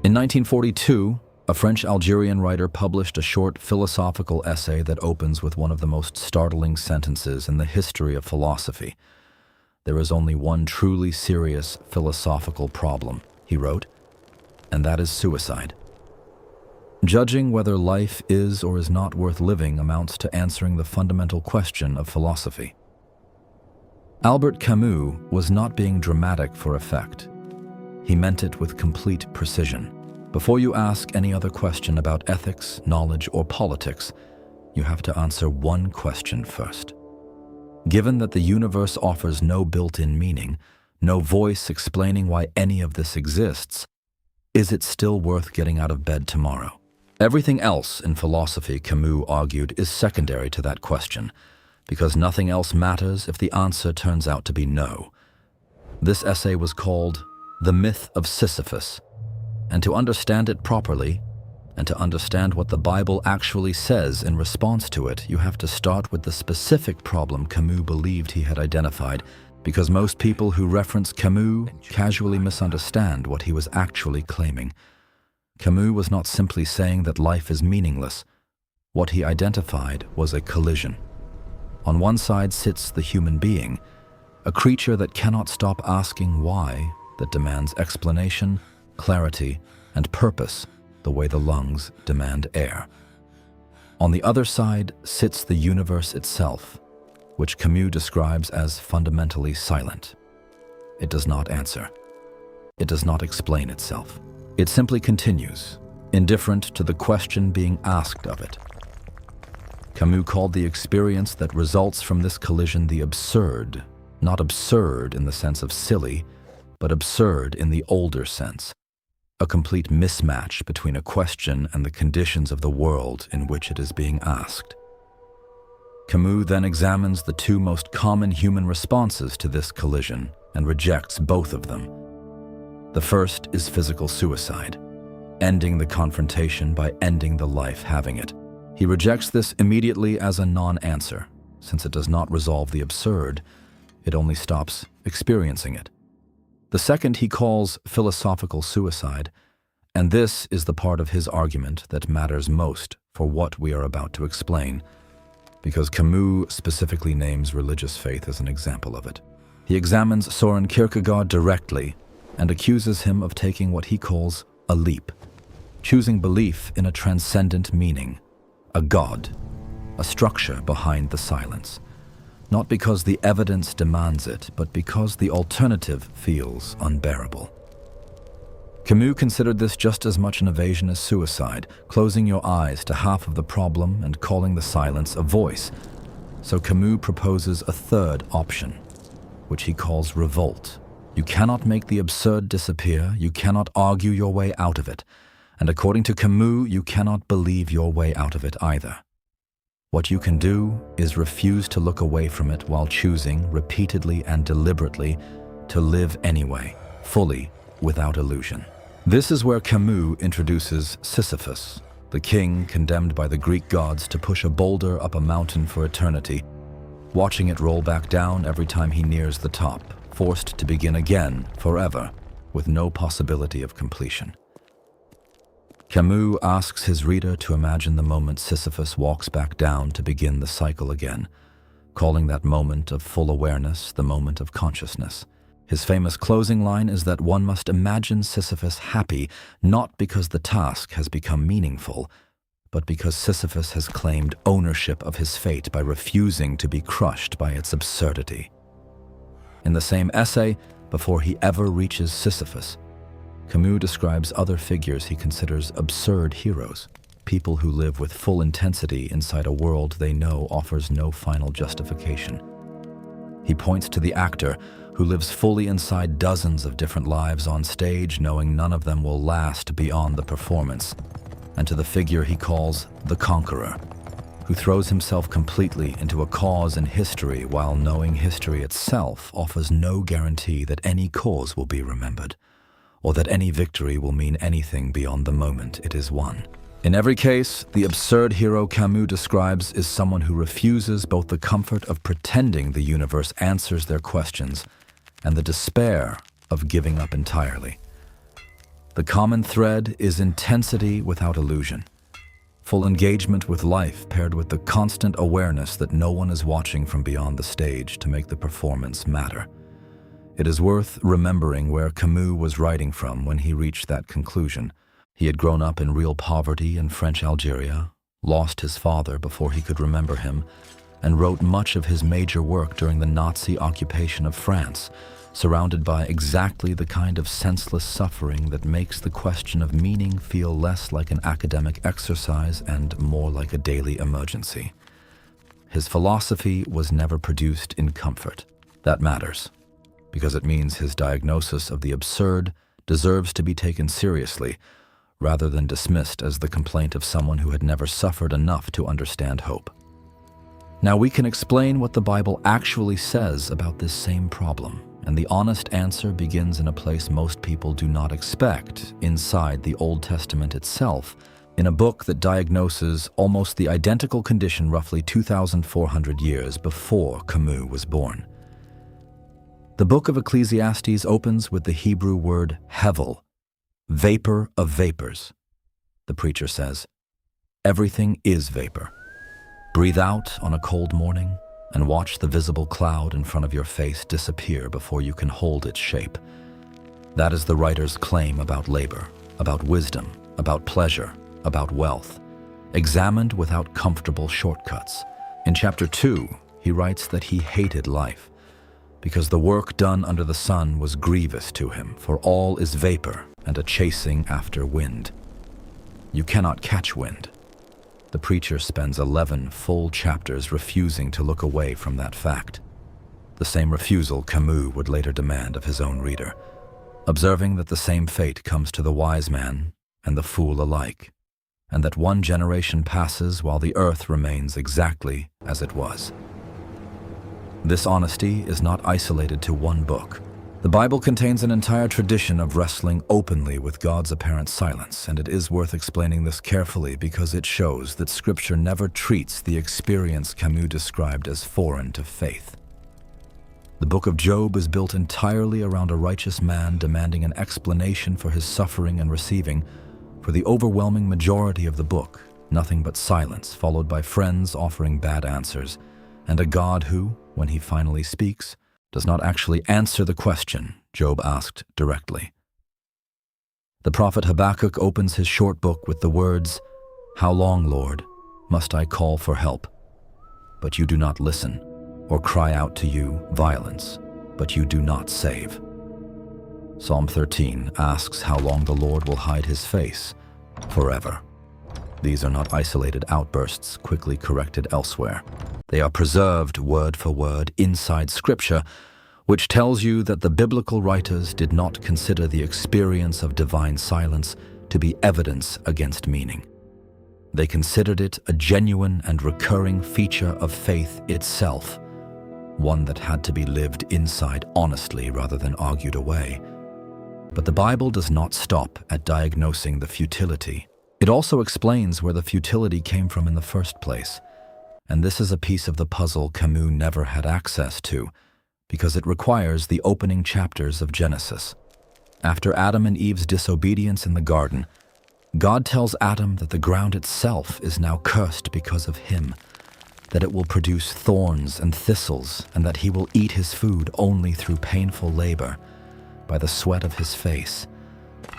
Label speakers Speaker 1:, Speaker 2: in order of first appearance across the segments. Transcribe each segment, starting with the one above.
Speaker 1: In 1942, a French-Algerian writer published a short philosophical essay that opens with one of the most startling sentences in the history of philosophy. "There is only one truly serious philosophical problem," he wrote, "and that is suicide." Judging whether life is or is not worth living amounts to answering the fundamental question of philosophy. Albert Camus was not being dramatic for effect. He meant it with complete precision. Before you ask any other question about ethics, knowledge, or politics, you have to answer one question first. Given that the universe offers no built-in meaning, no voice explaining why any of this exists, is it still worth getting out of bed tomorrow? Everything else in philosophy, Camus argued, is secondary to that question, because nothing else matters if the answer turns out to be no. This essay was called The Myth of Sisyphus, and to understand it properly, and to understand what the Bible actually says in response to it, you have to start with the specific problem Camus believed he had identified, because most people who reference Camus casually misunderstand what he was actually claiming. Camus was not simply saying that life is meaningless. What he identified was a collision. On one side sits the human being, a creature that cannot stop asking why, that demands explanation, clarity, and purpose, the way the lungs demand air. On the other side sits the universe itself, which Camus describes as fundamentally silent. It does not answer. It does not explain itself. It simply continues, indifferent to the question being asked of it. Camus called the experience that results from this collision the absurd, not absurd in the sense of silly, but absurd in the older sense, a complete mismatch between a question and the conditions of the world in which it is being asked. Camus then examines the two most common human responses to this collision and rejects both of them. The first is physical suicide, ending the confrontation by ending the life having it. He rejects this immediately as a non-answer. Since it does not resolve the absurd, it only stops experiencing it. The second he calls philosophical suicide, and this is the part of his argument that matters most for what we are about to explain, because Camus specifically names religious faith as an example of it. He examines Soren Kierkegaard directly and accuses him of taking what he calls a leap, choosing belief in a transcendent meaning, a God, a structure behind the silence, not because the evidence demands it, but because the alternative feels unbearable. Camus considered this just as much an evasion as suicide, closing your eyes to half of the problem and calling the silence a voice. So Camus proposes a third option, which he calls revolt. You cannot make the absurd disappear, you cannot argue your way out of it, and according to Camus, you cannot believe your way out of it either. What you can do is refuse to look away from it while choosing, repeatedly and deliberately, to live anyway, fully, without illusion. This is where Camus introduces Sisyphus, the king condemned by the Greek gods to push a boulder up a mountain for eternity, watching it roll back down every time he nears the top, forced to begin again, forever, with no possibility of completion. Camus asks his reader to imagine the moment Sisyphus walks back down to begin the cycle again, calling that moment of full awareness the moment of consciousness. His famous closing line is that one must imagine Sisyphus happy, not because the task has become meaningful, but because Sisyphus has claimed ownership of his fate by refusing to be crushed by its absurdity. In the same essay, before he ever reaches Sisyphus, Camus describes other figures he considers absurd heroes, people who live with full intensity inside a world they know offers no final justification. He points to the actor who lives fully inside dozens of different lives on stage, knowing none of them will last beyond the performance, and to the figure he calls the conqueror, who throws himself completely into a cause in history while knowing history itself offers no guarantee that any cause will be remembered, or that any victory will mean anything beyond the moment it is won. In every case, the absurd hero Camus describes is someone who refuses both the comfort of pretending the universe answers their questions and the despair of giving up entirely. The common thread is intensity without illusion. Full engagement with life paired with the constant awareness that no one is watching from beyond the stage to make the performance matter. It is worth remembering where Camus was writing from when he reached that conclusion. He had grown up in real poverty in French Algeria, lost his father before he could remember him, and wrote much of his major work during the Nazi occupation of France, surrounded by exactly the kind of senseless suffering that makes the question of meaning feel less like an academic exercise and more like a daily emergency. His philosophy was never produced in comfort. That matters, because it means his diagnosis of the absurd deserves to be taken seriously, rather than dismissed as the complaint of someone who had never suffered enough to understand hope. Now we can explain what the Bible actually says about this same problem. And the honest answer begins in a place most people do not expect, inside the Old Testament itself, in a book that diagnoses almost the identical condition roughly 2,400 years before Camus was born. The book of Ecclesiastes opens with the Hebrew word hevel, vapor of vapors. The preacher says, "Everything is vapor. Breathe out on a cold morning, and watch the visible cloud in front of your face disappear before you can hold its shape." That is the writer's claim about labor, about wisdom, about pleasure, about wealth, examined without comfortable shortcuts. In chapter 2, he writes that he hated life, because the work done under the sun was grievous to him, for all is vapor and a chasing after wind. You cannot catch wind. The preacher spends 11 full chapters refusing to look away from that fact. The same refusal Camus would later demand of his own reader, observing that the same fate comes to the wise man and the fool alike, and that one generation passes while the earth remains exactly as it was. This honesty is not isolated to one book. The Bible contains an entire tradition of wrestling openly with God's apparent silence, and it is worth explaining this carefully because it shows that Scripture never treats the experience Camus described as foreign to faith. The book of Job is built entirely around a righteous man demanding an explanation for his suffering and receiving, for the overwhelming majority of the book, nothing but silence followed by friends offering bad answers, and a God who, when he finally speaks, does not actually answer the question Job asked directly. The prophet Habakkuk opens his short book with the words, "How long, Lord, must I call for help? But you do not listen, or cry out to you violence, but you do not save." Psalm 13 asks how long the Lord will hide his face. Forever. These are not isolated outbursts quickly corrected elsewhere. They are preserved word for word inside Scripture, which tells you that the biblical writers did not consider the experience of divine silence to be evidence against meaning. They considered it a genuine and recurring feature of faith itself, one that had to be lived inside honestly rather than argued away. But the Bible does not stop at diagnosing the futility. It also explains where the futility came from in the first place. And this is a piece of the puzzle Camus never had access to, because it requires the opening chapters of Genesis. After Adam and Eve's disobedience in the garden, God tells Adam that the ground itself is now cursed because of him, that it will produce thorns and thistles, and that he will eat his food only through painful labor, by the sweat of his face,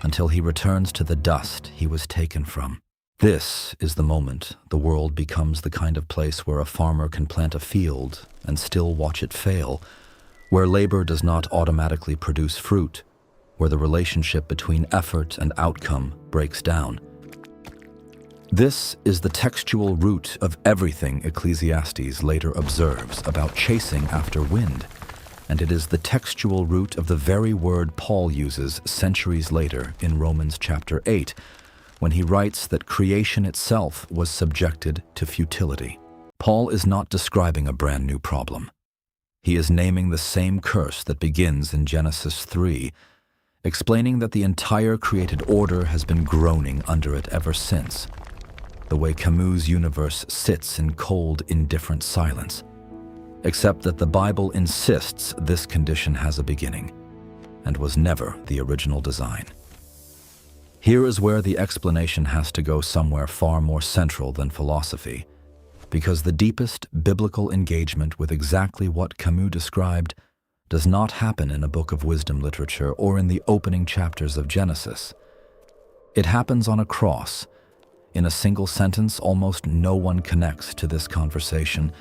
Speaker 1: until he returns to the dust he was taken from. This is the moment the world becomes the kind of place where a farmer can plant a field and still watch it fail, where labor does not automatically produce fruit, where the relationship between effort and outcome breaks down. This is the textual root of everything Ecclesiastes later observes about chasing after wind, and it is the textual root of the very word Paul uses centuries later in Romans chapter 8, when he writes that creation itself was subjected to futility. Paul is not describing a brand new problem. He is naming the same curse that begins in Genesis 3, explaining that the entire created order has been groaning under it ever since, the way Camus' universe sits in cold, indifferent silence, except that the Bible insists this condition has a beginning and was never the original design. Here is where the explanation has to go somewhere far more central than philosophy, because the deepest biblical engagement with exactly what Camus described does not happen in a book of wisdom literature or in the opening chapters of Genesis. It happens on a cross. In a single sentence, almost no one connects to this conversation,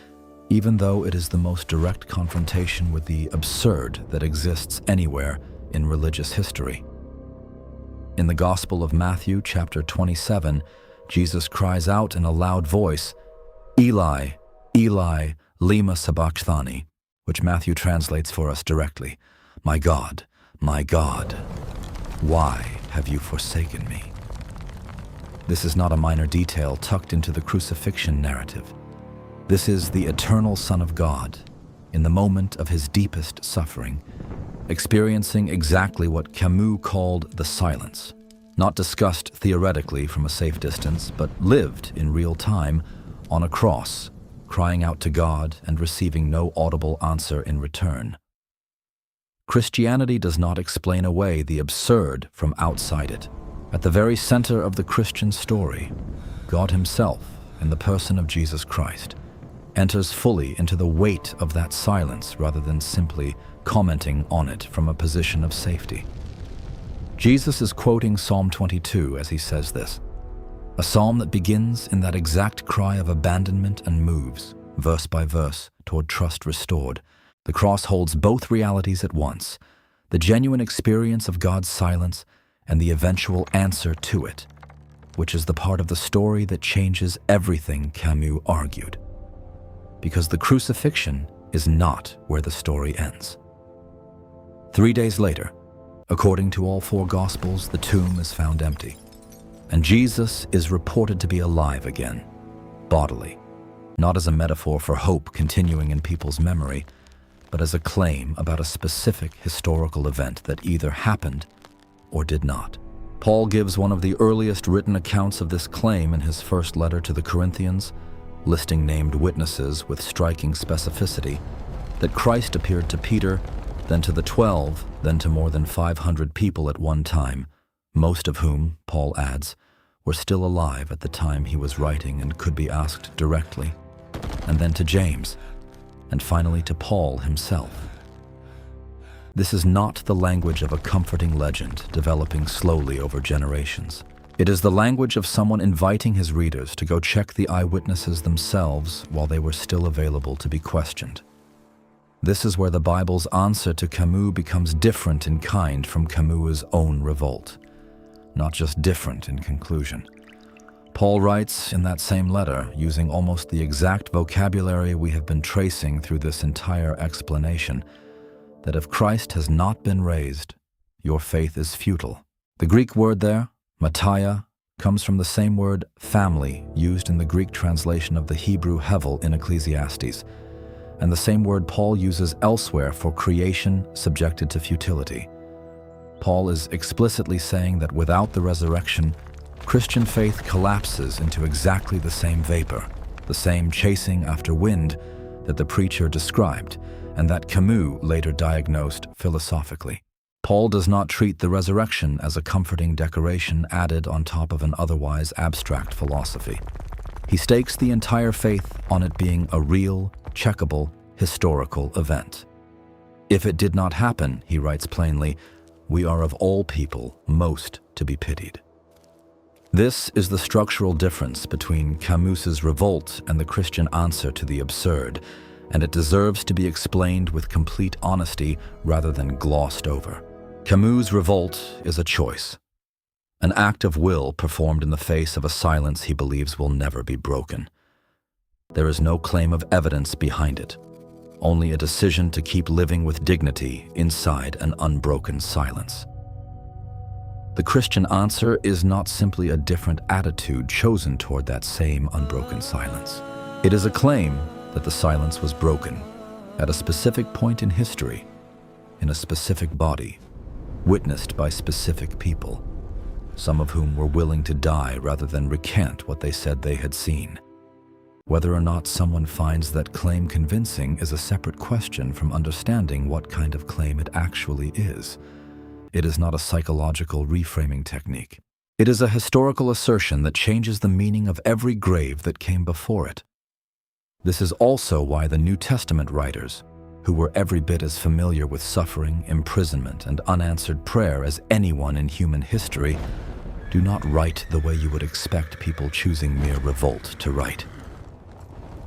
Speaker 1: even though it is the most direct confrontation with the absurd that exists anywhere in religious history. In the Gospel of Matthew, chapter 27, Jesus cries out in a loud voice, "Eli, Eli, lema sabachthani," which Matthew translates for us directly, my God, why have you forsaken me?" This is not a minor detail tucked into the crucifixion narrative. This is the eternal Son of God, in the moment of his deepest suffering, experiencing exactly what Camus called the silence, not discussed theoretically from a safe distance, but lived in real time on a cross, crying out to God and receiving no audible answer in return. Christianity does not explain away the absurd from outside it. At the very center of the Christian story, God himself, in the person of Jesus Christ, enters fully into the weight of that silence rather than simply commenting on it from a position of safety. Jesus is quoting Psalm 22 as he says this, a psalm that begins in that exact cry of abandonment and moves, verse by verse, toward trust restored. The cross holds both realities at once, the genuine experience of God's silence and the eventual answer to it, which is the part of the story that changes everything Camus argued. Because the crucifixion is not where the story ends. 3 days later, according to all 4 Gospels, the tomb is found empty, and Jesus is reported to be alive again, bodily, not as a metaphor for hope continuing in people's memory, but as a claim about a specific historical event that either happened or did not. Paul gives one of the earliest written accounts of this claim in his first letter to the Corinthians, listing named witnesses with striking specificity, that Christ appeared to Peter, then to the 12, then to more than 500 people at one time, most of whom, Paul adds, were still alive at the time he was writing and could be asked directly, and then to James, and finally to Paul himself. This is not the language of a comforting legend developing slowly over generations. It is the language of someone inviting his readers to go check the eyewitnesses themselves while they were still available to be questioned. This is where the Bible's answer to Camus becomes different in kind from Camus's own revolt, not just different in conclusion. Paul writes in that same letter, using almost the exact vocabulary we have been tracing through this entire explanation, that if Christ has not been raised, your faith is futile. The Greek word there, Messiah, comes from the same word family used in the Greek translation of the Hebrew Hevel in Ecclesiastes, and the same word Paul uses elsewhere for creation subjected to futility. Paul is explicitly saying that without the resurrection, Christian faith collapses into exactly the same vapor, the same chasing after wind that the preacher described, and that Camus later diagnosed philosophically. Paul does not treat the resurrection as a comforting decoration added on top of an otherwise abstract philosophy. He stakes the entire faith on it being a real, checkable, historical event. If it did not happen, he writes plainly, we are of all people most to be pitied. This is the structural difference between Camus's revolt and the Christian answer to the absurd, and it deserves to be explained with complete honesty rather than glossed over. Camus' revolt is a choice, an act of will performed in the face of a silence he believes will never be broken. There is no claim of evidence behind it, only a decision to keep living with dignity inside an unbroken silence. The Christian answer is not simply a different attitude chosen toward that same unbroken silence. It is a claim that the silence was broken at a specific point in history, in a specific body, witnessed by specific people, some of whom were willing to die rather than recant what they said they had seen. Whether or not someone finds that claim convincing is a separate question from understanding what kind of claim it actually is. It is not a psychological reframing technique. It is a historical assertion that changes the meaning of every grave that came before it. This is also why the New Testament writers, who were every bit as familiar with suffering, imprisonment, and unanswered prayer as anyone in human history, do not write the way you would expect people choosing mere revolt to write.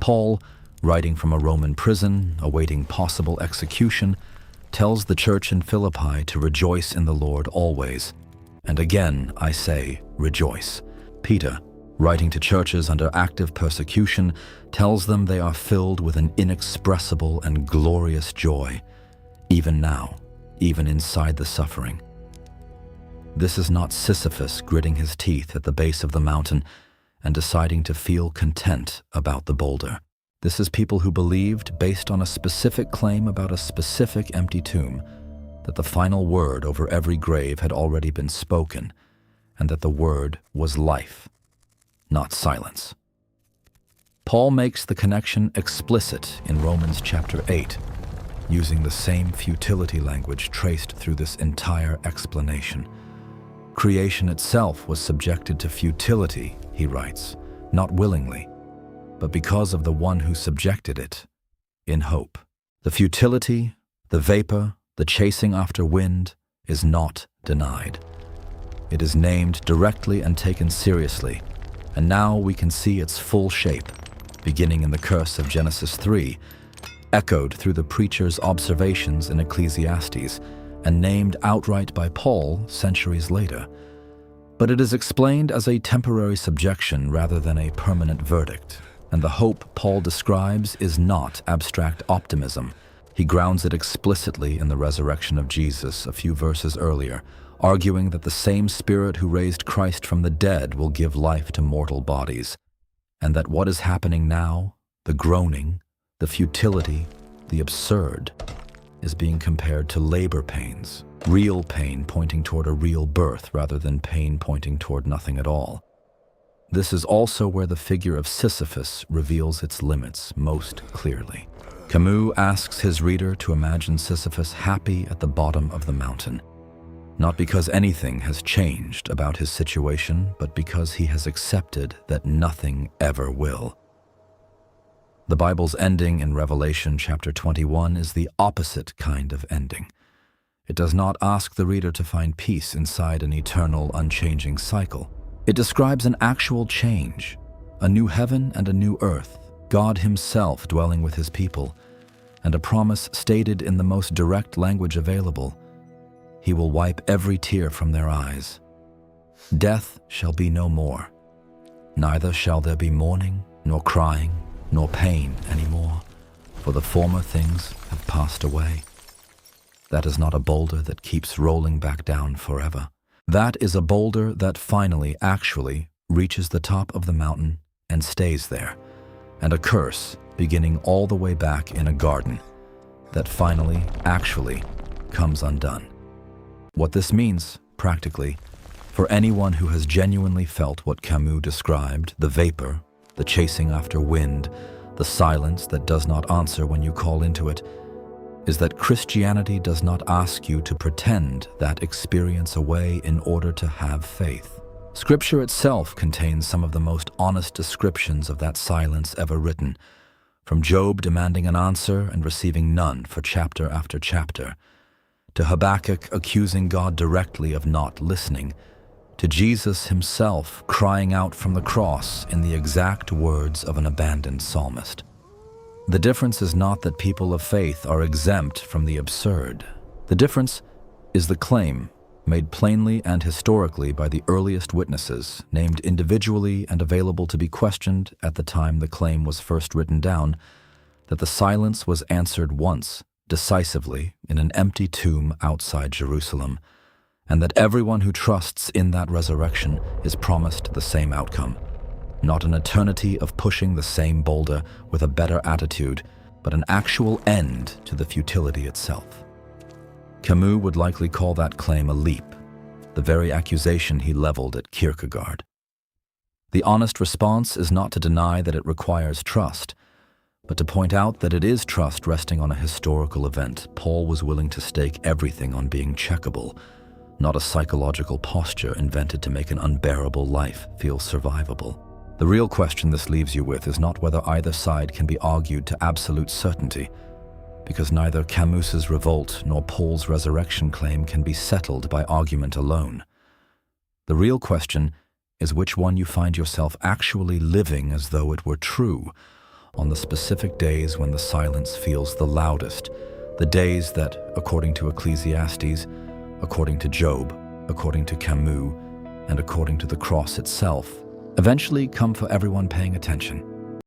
Speaker 1: Paul, writing from a Roman prison, awaiting possible execution, tells the church in Philippi to rejoice in the Lord always. And again, I say, rejoice. Peter, writing to churches under active persecution, tells them they are filled with an inexpressible and glorious joy, even now, even inside the suffering. This is not Sisyphus gritting his teeth at the base of the mountain and deciding to feel content about the boulder. This is people who believed, based on a specific claim about a specific empty tomb, that the final word over every grave had already been spoken, and that the word was life, not silence. Paul makes the connection explicit in Romans chapter 8, using the same futility language traced through this entire explanation. Creation itself was subjected to futility, he writes, not willingly, but because of the one who subjected it, in hope. The futility, the vapor, the chasing after wind is not denied. It is named directly and taken seriously, and now we can see its full shape, beginning in the curse of Genesis 3, echoed through the preacher's observations in Ecclesiastes, and named outright by Paul centuries later. But it is explained as a temporary subjection rather than a permanent verdict, and the hope Paul describes is not abstract optimism. He grounds it explicitly in the resurrection of Jesus a few verses earlier, arguing that the same Spirit who raised Christ from the dead will give life to mortal bodies, and that what is happening now, the groaning, the futility, the absurd, is being compared to labor pains, real pain pointing toward a real birth rather than pain pointing toward nothing at all. This is also where the figure of Sisyphus reveals its limits most clearly. Camus asks his reader to imagine Sisyphus happy at the bottom of the mountain, not because anything has changed about his situation, but because he has accepted that nothing ever will. The Bible's ending in Revelation chapter 21 is the opposite kind of ending. It does not ask the reader to find peace inside an eternal, unchanging cycle. It describes an actual change, a new heaven and a new earth, God himself dwelling with his people, and a promise stated in the most direct language available. He will wipe every tear from their eyes. Death shall be no more. Neither shall there be mourning, nor crying, nor pain anymore, for the former things have passed away. That is not a boulder that keeps rolling back down forever. That is a boulder that finally, actually, reaches the top of the mountain and stays there, and a curse beginning all the way back in a garden that finally, actually, comes undone. What this means, practically, for anyone who has genuinely felt what Camus described, the vapor, the chasing after wind, the silence that does not answer when you call into it, is that Christianity does not ask you to pretend that experience away in order to have faith. Scripture itself contains some of the most honest descriptions of that silence ever written, from Job demanding an answer and receiving none for chapter after chapter, to Habakkuk accusing God directly of not listening, to Jesus himself crying out from the cross in the exact words of an abandoned psalmist. The difference is not that people of faith are exempt from the absurd. The difference is the claim, made plainly and historically by the earliest witnesses, named individually and available to be questioned at the time the claim was first written down, that the silence was answered once, decisively, in an empty tomb outside Jerusalem, and that everyone who trusts in that resurrection is promised the same outcome. Not an eternity of pushing the same boulder with a better attitude, but an actual end to the futility itself. Camus would likely call that claim a leap, the very accusation he leveled at Kierkegaard. The honest response is not to deny that it requires trust, but to point out that it is trust resting on a historical event Paul was willing to stake everything on being checkable, not a psychological posture invented to make an unbearable life feel survivable. The real question this leaves you with is not whether either side can be argued to absolute certainty, because neither Camus's revolt nor Paul's resurrection claim can be settled by argument alone. The real question is which one you find yourself actually living as though it were true, on the specific days when the silence feels the loudest, the days that, according to Ecclesiastes, according to Job, according to Camus, and according to the cross itself, eventually come for everyone paying attention.